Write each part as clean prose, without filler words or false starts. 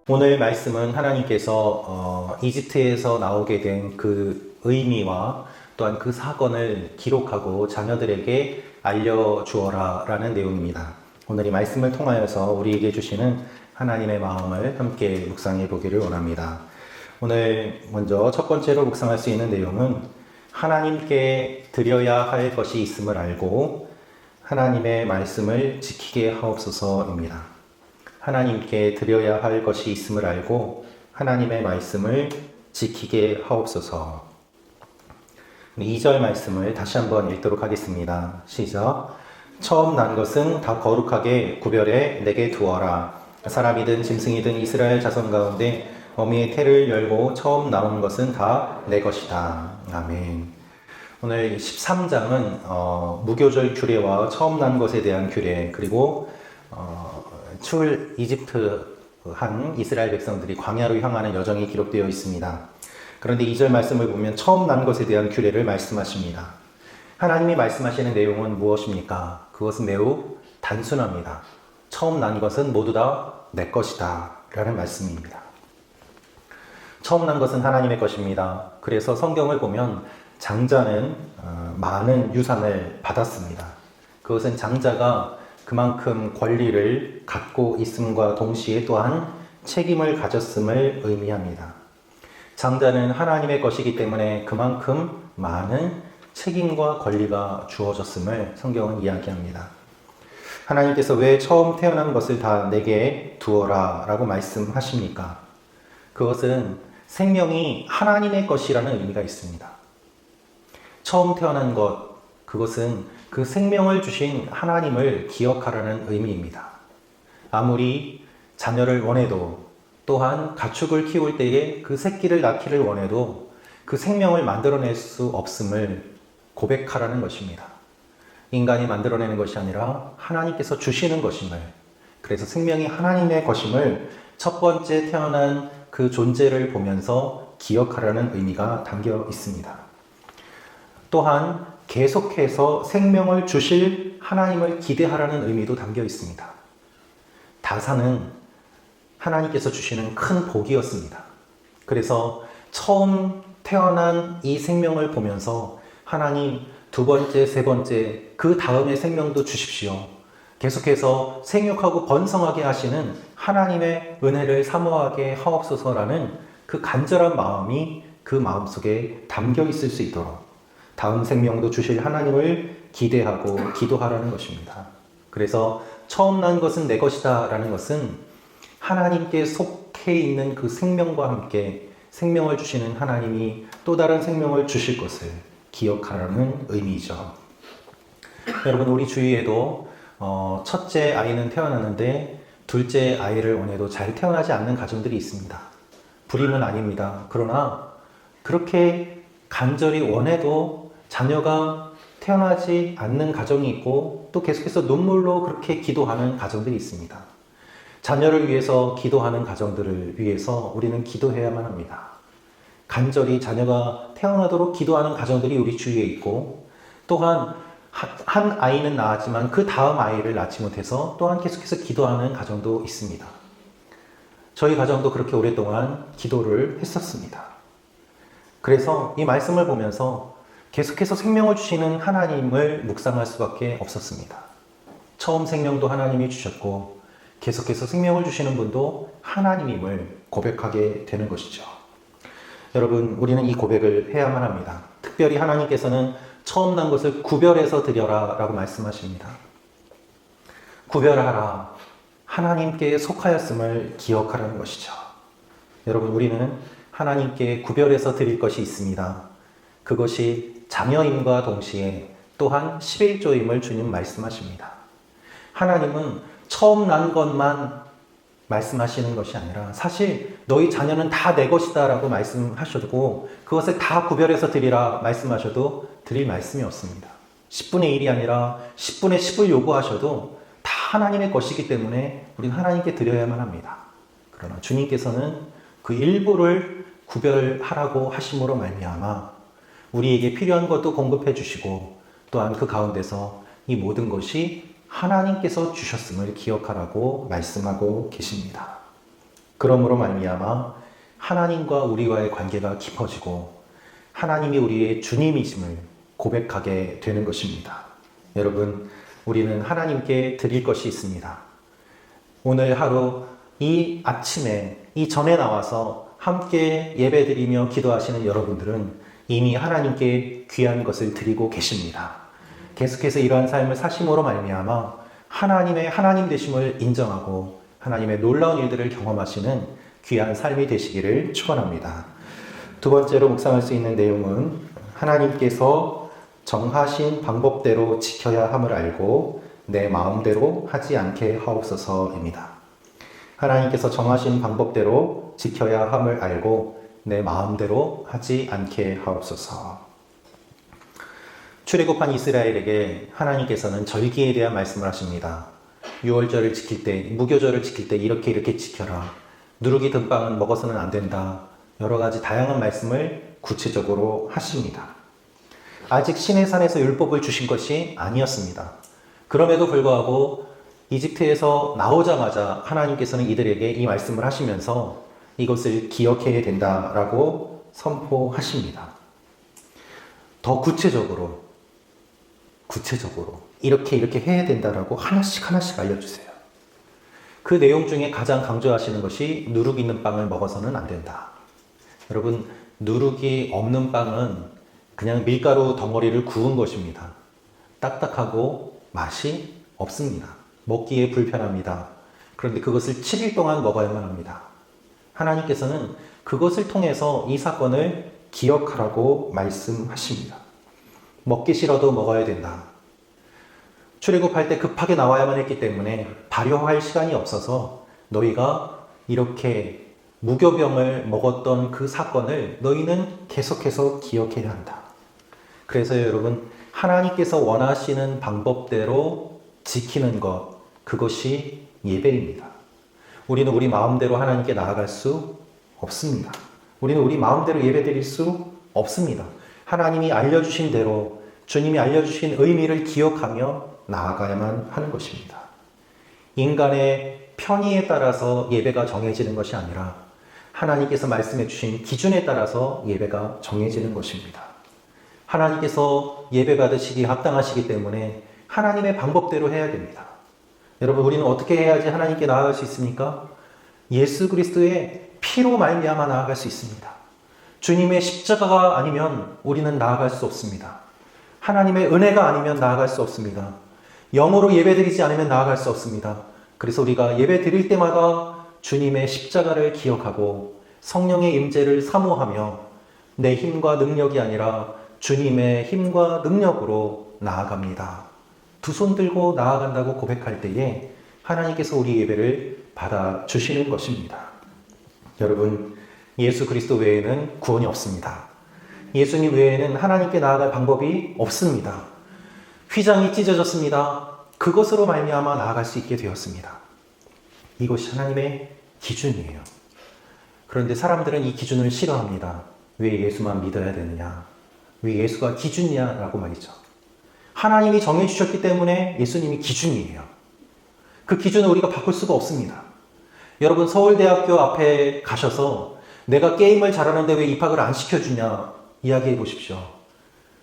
오늘 말씀은 하나님께서 이집트에서 나오게 된 그 의미와 또한 그 사건을 기록하고 자녀들에게 알려주어라 라는 내용입니다. 오늘 이 말씀을 통하여서 우리에게 주시는 하나님의 마음을 함께 묵상해 보기를 원합니다. 오늘 먼저 첫 번째로 묵상할 수 있는 내용은 하나님께 드려야 할 것이 있음을 알고 하나님의 말씀을 지키게 하옵소서입니다. 하나님께 드려야 할 것이 있음을 알고 하나님의 말씀을 지키게 하옵소서. 2절 말씀을 다시 한번 읽도록 하겠습니다. 시작. 처음 난 것은 다 거룩하게 구별해 내게 두어라. 사람이든 짐승이든 이스라엘 자손 가운데 어미의 태를 열고 처음 나온 것은 다 내 것이다. 아멘. 오늘 13장은 무교절 규례와 처음 난 것에 대한 규례, 그리고 출 이집트한 이스라엘 백성들이 광야로 향하는 여정이 기록되어 있습니다. 그런데 2절 말씀을 보면 처음 난 것에 대한 규례를 말씀하십니다. 하나님이 말씀하시는 내용은 무엇입니까? 그것은 매우 단순합니다. 처음 난 것은 모두 다 내 것이다 라는 말씀입니다. 처음 난 것은 하나님의 것입니다. 그래서 성경을 보면 장자는 많은 유산을 받았습니다. 그것은 장자가 그만큼 권리를 갖고 있음과 동시에 또한 책임을 가졌음을 의미합니다. 장자는 하나님의 것이기 때문에 그만큼 많은 책임과 권리가 주어졌음을 성경은 이야기합니다. 하나님께서 왜 처음 태어난 것을 다 내게 두어라 라고 말씀하십니까? 그것은 생명이 하나님의 것이라는 의미가 있습니다. 처음 태어난 것, 그것은 그 생명을 주신 하나님을 기억하라는 의미입니다. 아무리 자녀를 원해도, 또한 가축을 키울 때에 그 새끼를 낳기를 원해도 그 생명을 만들어낼 수 없음을 고백하라는 것입니다. 인간이 만들어내는 것이 아니라 하나님께서 주시는 것임을, 그래서 생명이 하나님의 것임을 첫 번째 태어난 그 존재를 보면서 기억하라는 의미가 담겨 있습니다. 또한 계속해서 생명을 주실 하나님을 기대하라는 의미도 담겨 있습니다. 다사는 하나님께서 주시는 큰 복이었습니다. 그래서 처음 태어난 이 생명을 보면서 하나님 두 번째, 세 번째, 그 다음의 생명도 주십시오. 계속해서 생육하고 번성하게 하시는 하나님의 은혜를 사모하게 하옵소서라는 그 간절한 마음이 그 마음속에 담겨 있을 수 있도록 다음 생명도 주실 하나님을 기대하고 기도하라는 것입니다. 그래서 처음 난 것은 내 것이다 라는 것은 하나님께 속해 있는 그 생명과 함께 생명을 주시는 하나님이 또 다른 생명을 주실 것을 기억하라는 의미죠. 여러분, 우리 주위에도 첫째 아이는 태어났는데 둘째 아이를 원해도 잘 태어나지 않는 가정들이 있습니다. 불임은 아닙니다. 그러나 그렇게 간절히 원해도 자녀가 태어나지 않는 가정이 있고 또 계속해서 눈물로 그렇게 기도하는 가정들이 있습니다. 자녀를 위해서 기도하는 가정들을 위해서 우리는 기도해야만 합니다. 간절히 자녀가 태어나도록 기도하는 가정들이 우리 주위에 있고, 또한 한 아이는 낳았지만 그 다음 아이를 낳지 못해서 또한 계속해서 기도하는 가정도 있습니다. 저희 가정도 그렇게 오랫동안 기도를 했었습니다. 그래서 이 말씀을 보면서 계속해서 생명을 주시는 하나님을 묵상할 수밖에 없었습니다. 처음 생명도 하나님이 주셨고 계속해서 생명을 주시는 분도 하나님임을 고백하게 되는 것이죠. 여러분, 우리는 이 고백을 해야만 합니다. 특별히 하나님께서는 처음 난 것을 구별해서 드려라 라고 말씀하십니다. 구별하라. 하나님께 속하였음을 기억하라는 것이죠. 여러분, 우리는 하나님께 구별해서 드릴 것이 있습니다. 그것이 자녀임과 동시에 또한 11조임을 주님 말씀하십니다. 하나님은 처음 난 것만 말씀하시는 것이 아니라 사실 너희 자녀는 다 내 것이다 라고 말씀하셔도 그것을 다 구별해서 드리라 말씀하셔도 드릴 말씀이 없습니다. 10분의 1이 아니라 10분의 10을 요구하셔도 다 하나님의 것이기 때문에 우리는 하나님께 드려야만 합니다. 그러나 주님께서는 그 일부를 구별하라고 하심으로 말미암아 우리에게 필요한 것도 공급해 주시고 또한 그 가운데서 이 모든 것이 하나님께서 주셨음을 기억하라고 말씀하고 계십니다. 그러므로 말미암아 하나님과 우리와의 관계가 깊어지고 하나님이 우리의 주님이심을 고백하게 되는 것입니다. 여러분, 우리는 하나님께 드릴 것이 있습니다. 오늘 하루 이 아침에 이 전에 나와서 함께 예배드리며 기도하시는 여러분들은 이미 하나님께 귀한 것을 드리고 계십니다. 계속해서 이러한 삶을 사심으로 말미암아 하나님의 하나님 되심을 인정하고 하나님의 놀라운 일들을 경험하시는 귀한 삶이 되시기를 축원합니다. 두 번째로 묵상할 수 있는 내용은 하나님께서 정하신 방법대로 지켜야 함을 알고 내 마음대로 하지 않게 하옵소서입니다. 하나님께서 정하신 방법대로 지켜야 함을 알고 내 마음대로 하지 않게 하옵소서. 출애굽한 이스라엘에게 하나님께서는 절기에 대한 말씀을 하십니다. 유월절을 지킬 때, 무교절을 지킬 때 이렇게 지켜라. 누룩이 든 빵은 먹어서는 안 된다. 여러 가지 다양한 말씀을 구체적으로 하십니다. 아직 시내산에서 율법을 주신 것이 아니었습니다. 그럼에도 불구하고 이집트에서 나오자마자 하나님께서는 이들에게 이 말씀을 하시면서 이것을 기억해야 된다라고 선포하십니다. 더 구체적으로 이렇게 해야 된다라고 하나씩 알려주세요. 그 내용 중에 가장 강조하시는 것이 누룩 있는 빵을 먹어서는 안 된다. 여러분, 누룩이 없는 빵은 그냥 밀가루 덩어리를 구운 것입니다. 딱딱하고 맛이 없습니다. 먹기에 불편합니다. 그런데 그것을 7일 동안 먹어야만 합니다. 하나님께서는 그것을 통해서 이 사건을 기억하라고 말씀하십니다. 먹기 싫어도 먹어야 된다. 출애굽할 때 급하게 나와야만 했기 때문에 발효할 시간이 없어서 너희가 이렇게 무교병을 먹었던 그 사건을 너희는 계속해서 기억해야 한다. 그래서 여러분, 하나님께서 원하시는 방법대로 지키는 것, 그것이 예배입니다. 우리는 우리 마음대로 하나님께 나아갈 수 없습니다. 우리는 우리 마음대로 예배드릴 수 없습니다. 하나님이 알려주신 대로, 주님이 알려주신 의미를 기억하며 나아가야만 하는 것입니다. 인간의 편의에 따라서 예배가 정해지는 것이 아니라 하나님께서 말씀해 주신 기준에 따라서 예배가 정해지는 것입니다. 하나님께서 예배 받으시기 합당하시기 때문에 하나님의 방법대로 해야 됩니다. 여러분, 우리는 어떻게 해야지 하나님께 나아갈 수 있습니까? 예수 그리스도의 피로 말미암아 나아갈 수 있습니다. 주님의 십자가가 아니면 우리는 나아갈 수 없습니다. 하나님의 은혜가 아니면 나아갈 수 없습니다. 영으로 예배드리지 않으면 나아갈 수 없습니다. 그래서 우리가 예배 드릴 때마다 주님의 십자가를 기억하고 성령의 임재를 사모하며 내 힘과 능력이 아니라 주님의 힘과 능력으로 나아갑니다. 두 손 들고 나아간다고 고백할 때에 하나님께서 우리 예배를 받아주시는 것입니다. 여러분, 예수 그리스도 외에는 구원이 없습니다. 예수님 외에는 하나님께 나아갈 방법이 없습니다. 휘장이 찢어졌습니다. 그것으로 말미암아 나아갈 수 있게 되었습니다. 이것이 하나님의 기준이에요. 그런데 사람들은 이 기준을 싫어합니다. 왜 예수만 믿어야 되느냐? 왜 예수가 기준이냐라고 말이죠. 하나님이 정해주셨기 때문에 예수님이 기준이에요. 그 기준을 우리가 바꿀 수가 없습니다. 여러분, 서울대학교 앞에 가셔서 내가 게임을 잘하는데 왜 입학을 안 시켜주냐 이야기해 보십시오.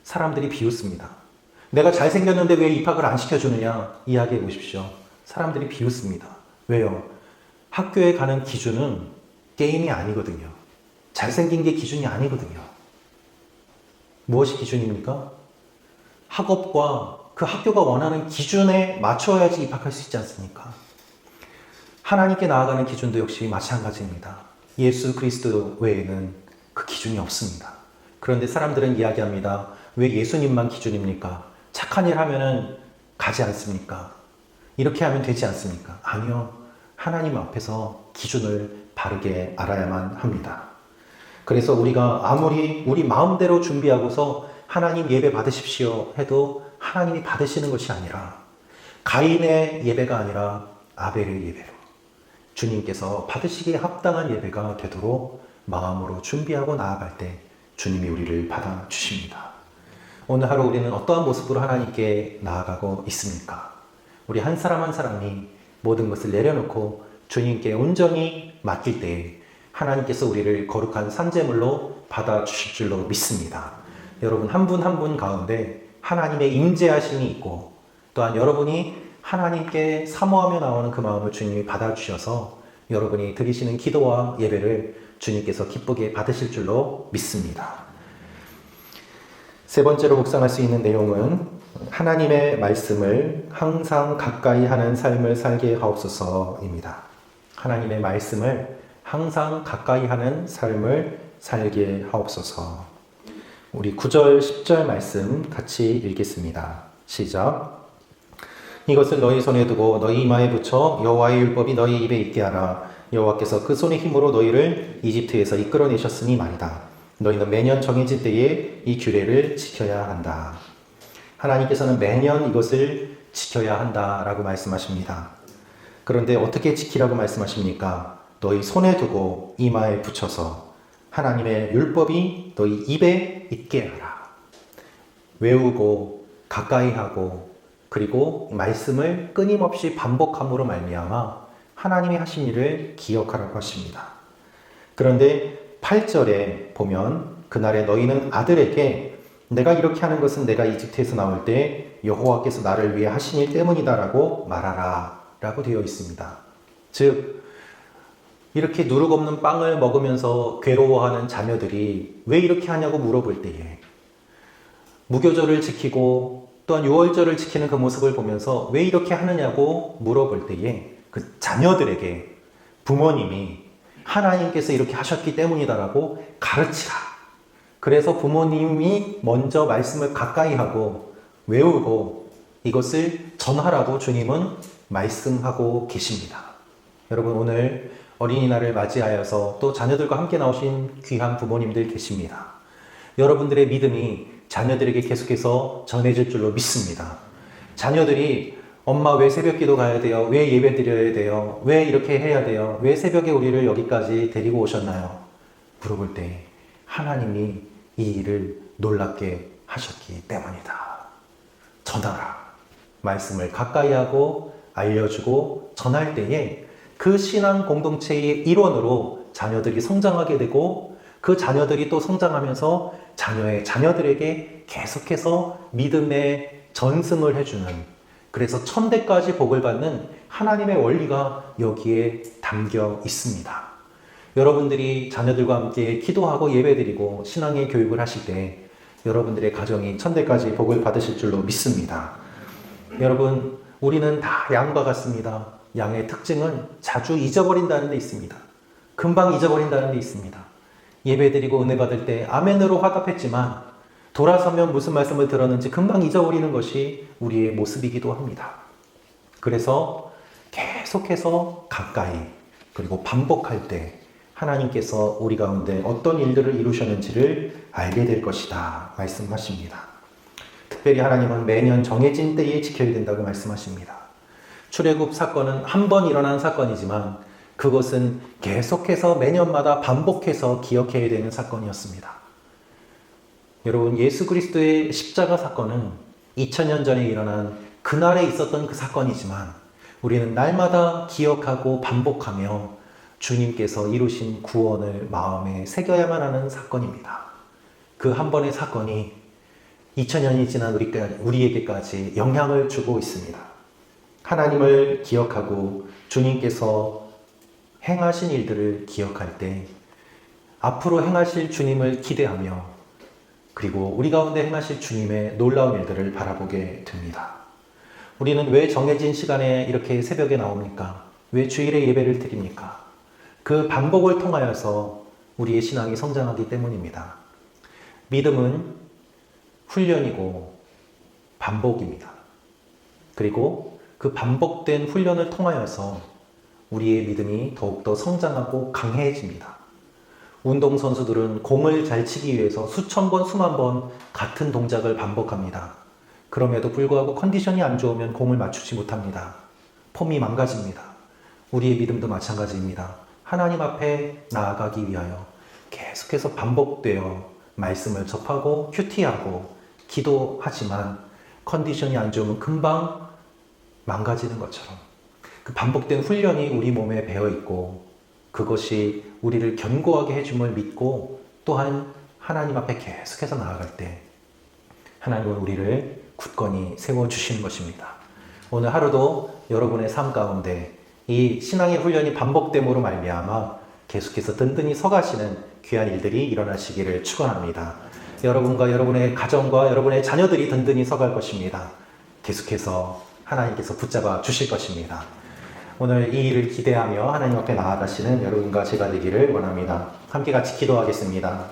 사람들이 비웃습니다. 내가 잘생겼는데 왜 입학을 안 시켜주느냐 이야기해 보십시오. 사람들이 비웃습니다. 왜요? 학교에 가는 기준은 게임이 아니거든요. 잘생긴 게 기준이 아니거든요. 무엇이 기준입니까? 학업과 그 학교가 원하는 기준에 맞춰야지 입학할 수 있지 않습니까? 하나님께 나아가는 기준도 역시 마찬가지입니다. 예수 그리스도 외에는 그 기준이 없습니다. 그런데 사람들은 이야기합니다. 왜 예수님만 기준입니까? 착한 일 하면은 가지 않습니까? 이렇게 하면 되지 않습니까? 아니요. 하나님 앞에서 기준을 바르게 알아야만 합니다. 그래서 우리가 아무리 우리 마음대로 준비하고서 하나님 예배 받으십시오 해도 하나님이 받으시는 것이 아니라 가인의 예배가 아니라 아벨의 예배로 주님께서 받으시기에 합당한 예배가 되도록 마음으로 준비하고 나아갈 때 주님이 우리를 받아주십니다. 오늘 하루 우리는 어떠한 모습으로 하나님께 나아가고 있습니까? 우리 한 사람 한 사람이 모든 것을 내려놓고 주님께 온전히 맡길 때 하나님께서 우리를 거룩한 산제물로 받아주실 줄로 믿습니다. 여러분 한 분 한 분 가운데 하나님의 임재하심이 있고 또한 여러분이 하나님께 사모하며 나오는 그 마음을 주님이 받아주셔서 여러분이 드리시는 기도와 예배를 주님께서 기쁘게 받으실 줄로 믿습니다. 세 번째로 묵상할 수 있는 내용은 하나님의 말씀을 항상 가까이 하는 삶을 살게 하옵소서입니다. 하나님의 말씀을 항상 가까이 하는 삶을 살게 하옵소서. 우리 9절, 10절 말씀 같이 읽겠습니다. 시작. 이것을 너희 손에 두고 너희 이마에 붙여 여호와의 율법이 너희 입에 있게 하라. 여호와께서 그 손의 힘으로 너희를 이집트에서 이끌어내셨으니 말이다. 너희는 매년 정해진 때에 이 규례를 지켜야 한다. 하나님께서는 매년 이것을 지켜야 한다라고 말씀하십니다. 그런데 어떻게 지키라고 말씀하십니까? 너희 손에 두고 이마에 붙여서 하나님의 율법이 너희 입에 있게 하라. 외우고 가까이 하고 그리고 말씀을 끊임없이 반복함으로 말미암아 하나님이 하신 일을 기억하라고 하십니다. 그런데 8절에 보면 그날에 너희는 아들에게 내가 이렇게 하는 것은 내가 이집트에서 나올 때 여호와께서 나를 위해 하신 일 때문이다 라고 말하라 라고 되어 있습니다. 즉 이렇게 누룩 없는 빵을 먹으면서 괴로워하는 자녀들이 왜 이렇게 하냐고 물어볼 때에 무교절을 지키고 또한 유월절을 지키는 그 모습을 보면서 왜 이렇게 하느냐고 물어볼 때에 그 자녀들에게 부모님이 하나님께서 이렇게 하셨기 때문이다라고 가르치라. 그래서 부모님이 먼저 말씀을 가까이 하고 외우고 이것을 전하라고 주님은 말씀하고 계십니다. 여러분 오늘 어린이날을 맞이하여서 또 자녀들과 함께 나오신 귀한 부모님들 계십니다. 여러분들의 믿음이 자녀들에게 계속해서 전해질 줄로 믿습니다. 자녀들이 엄마 왜 새벽기도 가야 돼요? 왜 예배 드려야 돼요? 왜 이렇게 해야 돼요? 왜 새벽에 우리를 여기까지 데리고 오셨나요? 물어볼 때 하나님이 이 일을 놀랍게 하셨기 때문이다. 전하라. 말씀을 가까이 하고 알려주고 전할 때에 그 신앙 공동체의 일원으로 자녀들이 성장하게 되고 그 자녀들이 또 성장하면서 자녀의 자녀들에게 계속해서 믿음의 전승을 해주는, 그래서 천대까지 복을 받는 하나님의 원리가 여기에 담겨 있습니다. 여러분들이 자녀들과 함께 기도하고 예배드리고 신앙의 교육을 하실 때 여러분들의 가정이 천대까지 복을 받으실 줄로 믿습니다. 여러분, 우리는 다 양과 같습니다. 양의 특징은 자주 잊어버린다는 데 있습니다. 금방 잊어버린다는 데 있습니다. 예배드리고 은혜 받을 때 아멘으로 화답했지만 돌아서면 무슨 말씀을 들었는지 금방 잊어버리는 것이 우리의 모습이기도 합니다. 그래서 계속해서 가까이 그리고 반복할 때 하나님께서 우리 가운데 어떤 일들을 이루셨는지를 알게 될 것이다 말씀하십니다. 특별히 하나님은 매년 정해진 때에 지켜야 된다고 말씀하십니다. 출애굽 사건은 한 번 일어난 사건이지만 그것은 계속해서 매년마다 반복해서 기억해야 되는 사건이었습니다. 여러분, 예수 그리스도의 십자가 사건은 2000년 전에 일어난 그날에 있었던 그 사건이지만 우리는 날마다 기억하고 반복하며 주님께서 이루신 구원을 마음에 새겨야만 하는 사건입니다. 그 한 번의 사건이 2000년이 지난 우리에게까지 영향을 주고 있습니다. 하나님을 기억하고 주님께서 행하신 일들을 기억할 때 앞으로 행하실 주님을 기대하며 그리고 우리 가운데 행하실 주님의 놀라운 일들을 바라보게 됩니다. 우리는 왜 정해진 시간에 이렇게 새벽에 나옵니까? 왜 주일에 예배를 드립니까? 그 반복을 통하여서 우리의 신앙이 성장하기 때문입니다. 믿음은 훈련이고 반복입니다. 그리고 그 반복된 훈련을 통하여서 우리의 믿음이 더욱더 성장하고 강해집니다. 운동선수들은 공을 잘 치기 위해서 수천 번, 수만 번 같은 동작을 반복합니다. 그럼에도 불구하고 컨디션이 안 좋으면 공을 맞추지 못합니다. 폼이 망가집니다. 우리의 믿음도 마찬가지입니다. 하나님 앞에 나아가기 위하여 계속해서 반복되어 말씀을 접하고 큐티하고 기도하지만 컨디션이 안 좋으면 금방 망가지는 것처럼 그 반복된 훈련이 우리 몸에 배어 있고 그것이 우리를 견고하게 해줌을 믿고 또한 하나님 앞에 계속해서 나아갈 때 하나님은 우리를 굳건히 세워주시는 것입니다. 오늘 하루도 여러분의 삶 가운데 이 신앙의 훈련이 반복됨으로 말미암아 계속해서 든든히 서가시는 귀한 일들이 일어나시기를 축원합니다. 여러분과 여러분의 가정과 여러분의 자녀들이 든든히 서갈 것입니다. 계속해서 하나님께서 붙잡아 주실 것입니다. 오늘 이 일을 기대하며 하나님 앞에 나아가시는 여러분과 제가 되기를 원합니다. 함께 같이 기도하겠습니다.